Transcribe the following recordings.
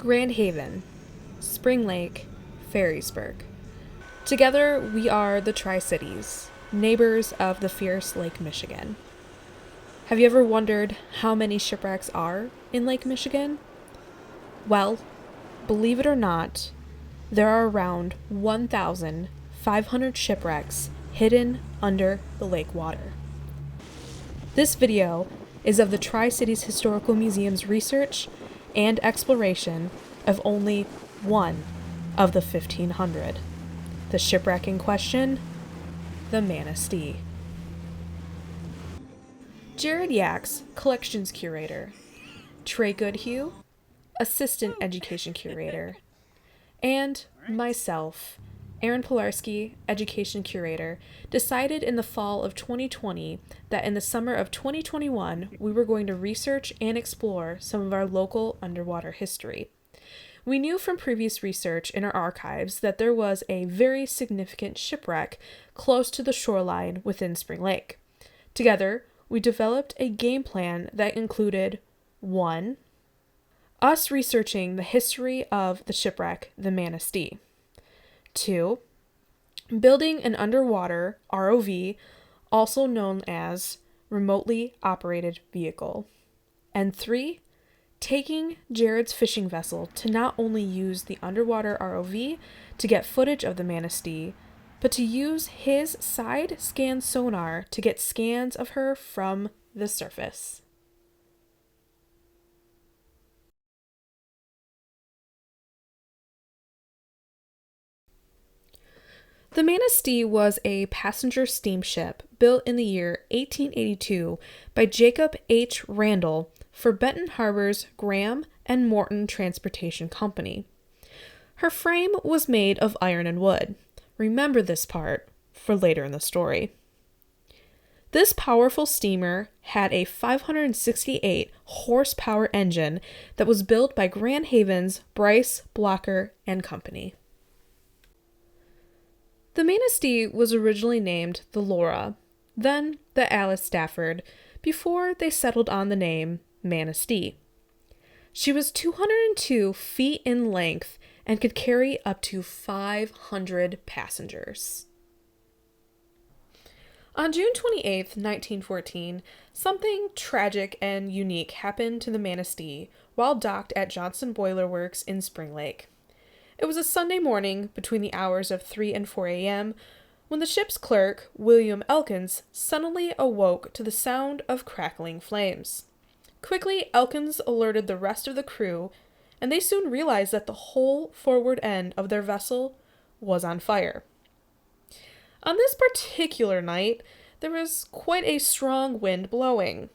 Grand Haven, Spring Lake, Ferrisburg. Together, we are the Tri-Cities, neighbors of the fierce Lake Michigan. Have you ever wondered how many shipwrecks are in Lake Michigan? Well, believe it or not, there are around 1,500 shipwrecks hidden under the lake water. This video is of the Tri-Cities Historical Museum's research and exploration of only one of the 1,500. The shipwreck in question, the Manistee. Jared Yaks, Collections Curator. Tre Goodhue, Assistant Education Curator. And myself, Erin Pilarski, Education Curator, decided in the fall of 2020 that in the summer of 2021 we were going to research and explore some of our local underwater history. We knew from previous research in our archives that there was a very significant shipwreck close to the shoreline within Spring Lake. Together, we developed a game plan that included 1. Us researching the history of the shipwreck, the Manistee. 2. Building an underwater ROV, also known as remotely operated vehicle. And 3. Taking Jared's fishing vessel to not only use the underwater ROV to get footage of the Manistee, but to use his side scan sonar to get scans of her from the surface. The Manistee was a passenger steamship built in the year 1882 by Jacob H. Randall for Benton Harbor's Graham and Morton Transportation Company. Her frame was made of iron and wood. Remember this part for later in the story. This powerful steamer had a 568 horsepower engine that was built by Grand Haven's Bryce, Blocker and Company. The Manistee was originally named the Laura, then the Alice Stafford, before they settled on the name Manistee. She was 202 feet in length and could carry up to 500 passengers. On June 28, 1914, something tragic and unique happened to the Manistee while docked at Johnson Boiler Works in Spring Lake. It was a Sunday morning between the hours of 3 and 4 a.m. when the ship's clerk, William Elkins, suddenly awoke to the sound of crackling flames. Quickly, Elkins alerted the rest of the crew, and they soon realized that the whole forward end of their vessel was on fire. On this particular night, there was quite a strong wind blowing.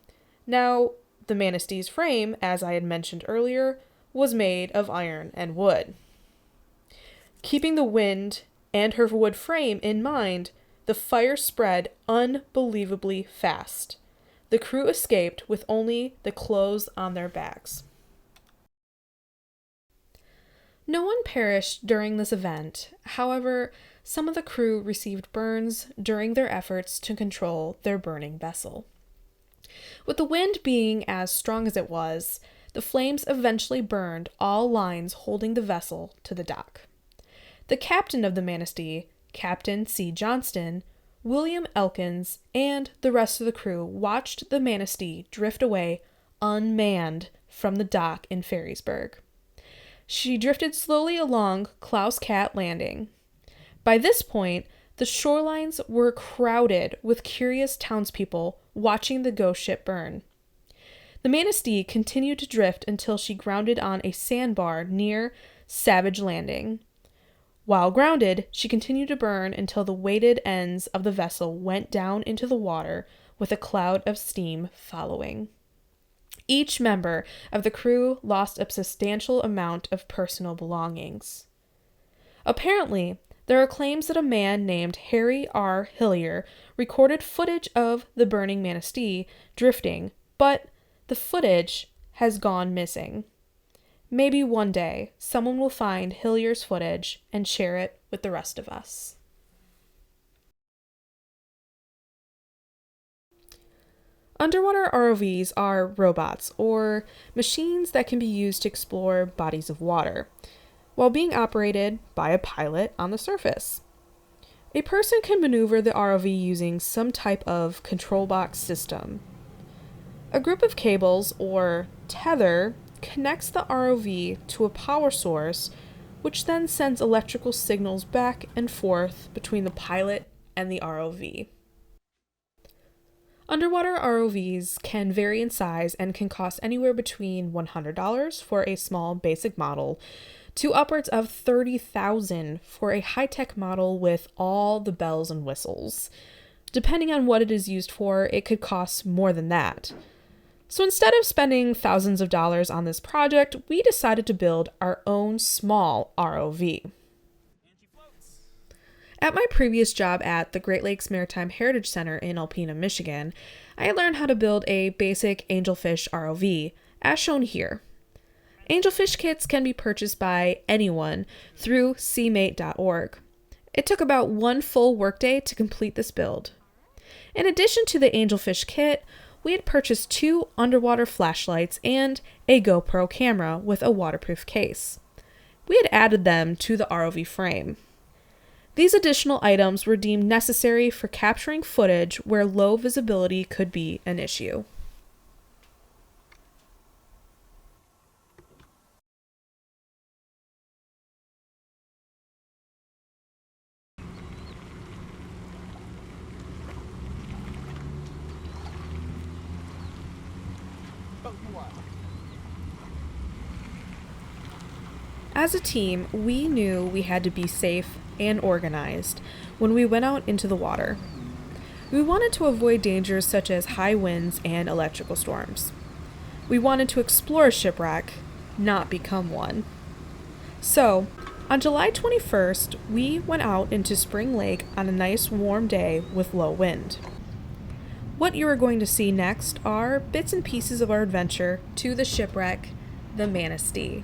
Now, the Manistee's frame, as I had mentioned earlier, was made of iron and wood. Keeping the wind and her wood frame in mind, the fire spread unbelievably fast. The crew escaped with only the clothes on their backs. No one perished during this event. However, some of the crew received burns during their efforts to control their burning vessel. With the wind being as strong as it was, the flames eventually burned all lines holding the vessel to the dock. The captain of the Manistee, Captain C. Johnston, William Elkins, and the rest of the crew watched the Manistee drift away unmanned from the dock in Ferrisburg. She drifted slowly along Klaus Cat Landing. By this point, the shorelines were crowded with curious townspeople watching the ghost ship burn. The Manistee continued to drift until she grounded on a sandbar near Savage Landing. While grounded, she continued to burn until the weighted ends of the vessel went down into the water with a cloud of steam following. Each member of the crew lost a substantial amount of personal belongings. Apparently, there are claims that a man named Harry R. Hillier recorded footage of the burning Manistee drifting, but the footage has gone missing. Maybe one day, someone will find Hillier's footage and share it with the rest of us. Underwater ROVs are robots, or machines that can be used to explore bodies of water, while being operated by a pilot on the surface. A person can maneuver the ROV using some type of control box system. A group of cables, or tether, connects the ROV to a power source, which then sends electrical signals back and forth between the pilot and the ROV. Underwater ROVs can vary in size and can cost anywhere between $100 for a small basic model to upwards of $30,000 for a high-tech model with all the bells and whistles. Depending on what it is used for, it could cost more than that. So instead of spending thousands of dollars on this project, we decided to build our own small ROV. At my previous job at the Great Lakes Maritime Heritage Center in Alpena, Michigan, I learned how to build a basic angelfish ROV, as shown here. Angelfish kits can be purchased by anyone through seamate.org. It took about 1 full workday to complete this build. In addition to the angelfish kit, we had purchased 2 underwater flashlights and a GoPro camera with a waterproof case. We had added them to the ROV frame. These additional items were deemed necessary for capturing footage where low visibility could be an issue. As a team, we knew we had to be safe and organized when we went out into the water. We wanted to avoid dangers such as high winds and electrical storms. We wanted to explore a shipwreck, not become one. So, on July 21st, we went out into Spring Lake on a nice warm day with low wind. What you are going to see next are bits and pieces of our adventure to the shipwreck, the Manistee.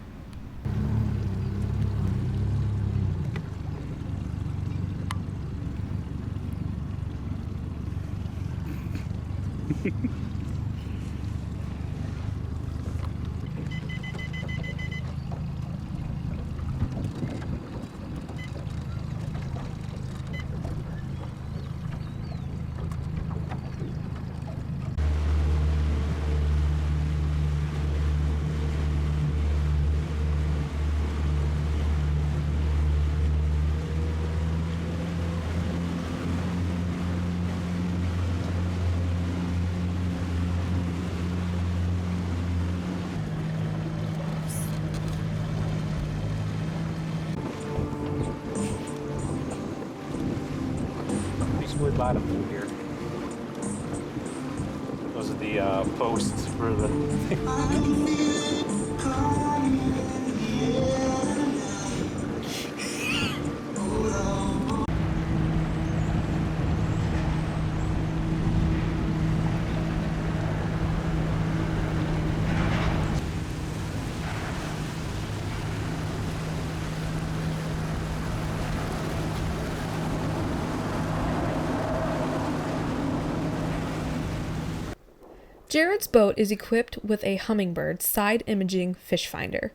Smooth bottom through here. Those are the posts for the Jared's boat is equipped with a Humminbird side imaging fish finder.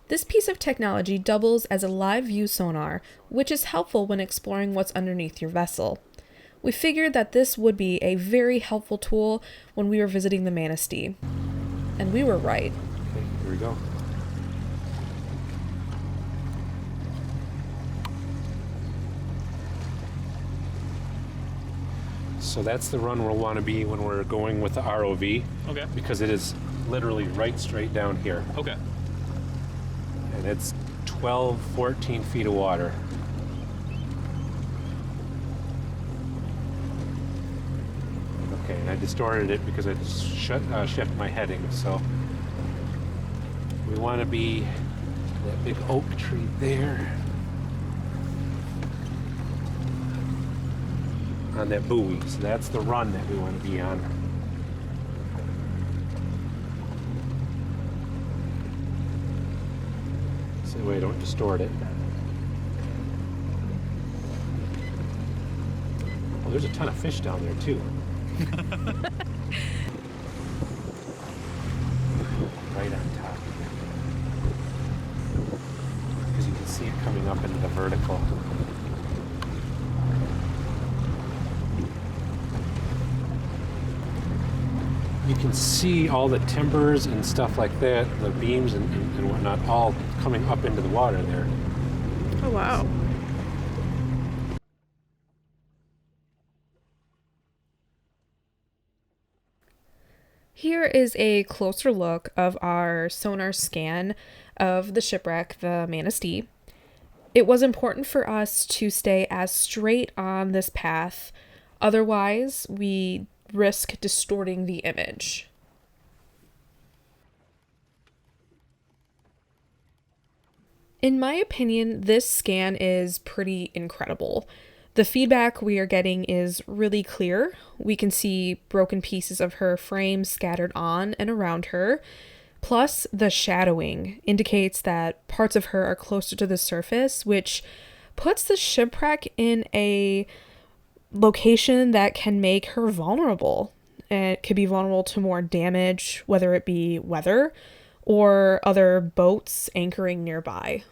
This piece of technology doubles as a live view sonar, which is helpful when exploring what's underneath your vessel. We figured that this would be a very helpful tool when we were visiting the Manistee. And we were right. Okay, here we go. So that's the run we'll want to be when we're going with the ROV. Okay. Because it is literally right straight down here. Okay. And it's 12, 14 feet of water. Okay, and I distorted it because I shifted my heading, so we want to be that big oak tree there. On that buoy, so that's the run that we want to be on. So that way I don't distort it. Well, there's a ton of fish down there too. up into the vertical. You can see all the timbers and stuff like that, the beams and whatnot, all coming up into the water there. Oh, wow. Here is a closer look of our sonar scan of the shipwreck, the Manistee. It was important for us to stay as straight on this path, otherwise we risk distorting the image. In my opinion, this scan is pretty incredible. The feedback we are getting is really clear. We can see broken pieces of her frame scattered on and around her. Plus, the shadowing indicates that parts of her are closer to the surface, which puts the shipwreck in a location that can make her vulnerable. It could be vulnerable to more damage, whether it be weather or other boats anchoring nearby.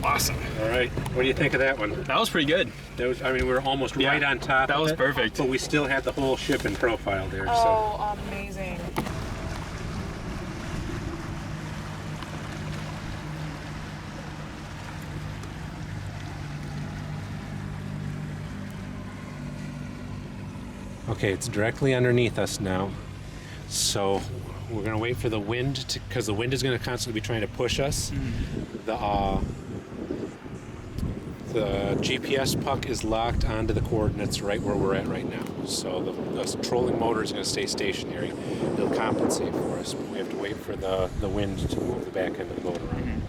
Awesome. All right, what do you think of that one? That was pretty good. That was, I mean, we were almost right on top. That of was it, perfect. but we still had the whole ship in profile there. Oh, amazing. Okay, it's directly underneath us now. So we're gonna wait for the wind to, because the wind is gonna constantly be trying to push us. The GPS puck is locked onto the coordinates right where we're at right now. So the trolling motor is gonna stay stationary. It'll compensate for us, but we have to wait for the wind to move the back end of the boat around.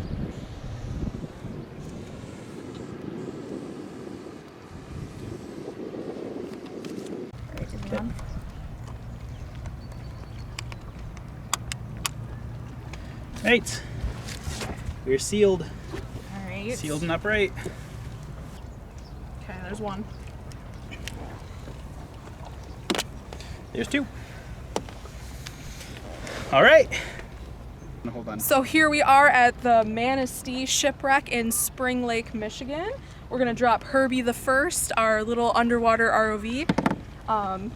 Right. We're sealed. All right. Sealed and upright. Okay, there's one. There's two. All right. Hold on. So here we are at the Manistee shipwreck in Spring Lake, Michigan. We're gonna drop Herbie the First, our little underwater ROV,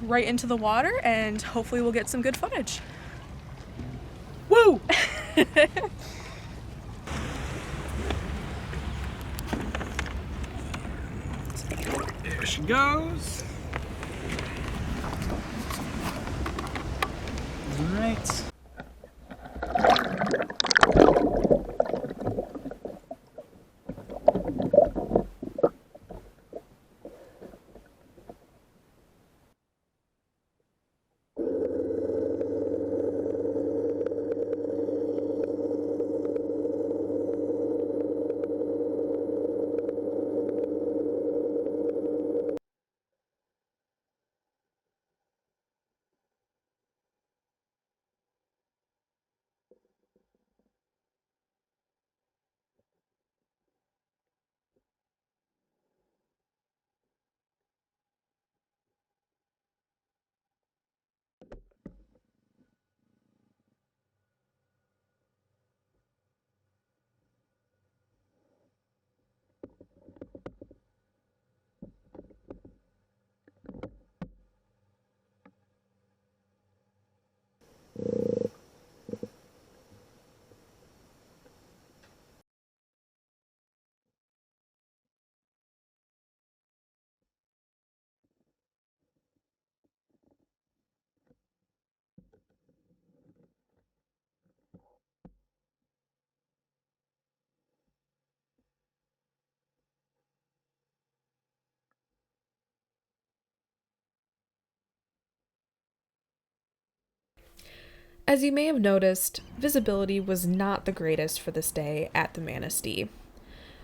right into the water, and hopefully we'll get some good footage. Woo! There she goes. All right. As you may have noticed, visibility was not the greatest for this day at the Manistee.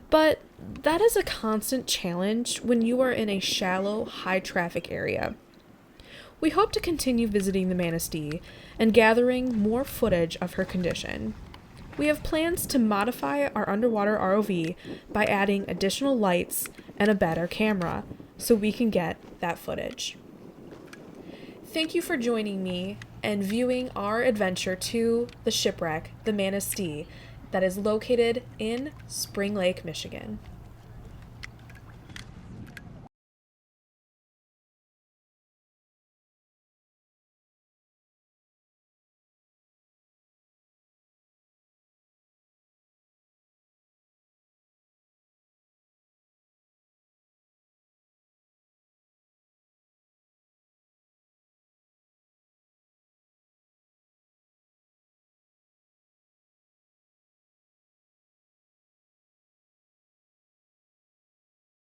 But that is a constant challenge when you are in a shallow, high-traffic area. We hope to continue visiting the Manistee and gathering more footage of her condition. We have plans to modify our underwater ROV by adding additional lights and a better camera so we can get that footage. Thank you for joining me and viewing our adventure to the shipwreck, the Manistee, that is located in Spring Lake, Michigan.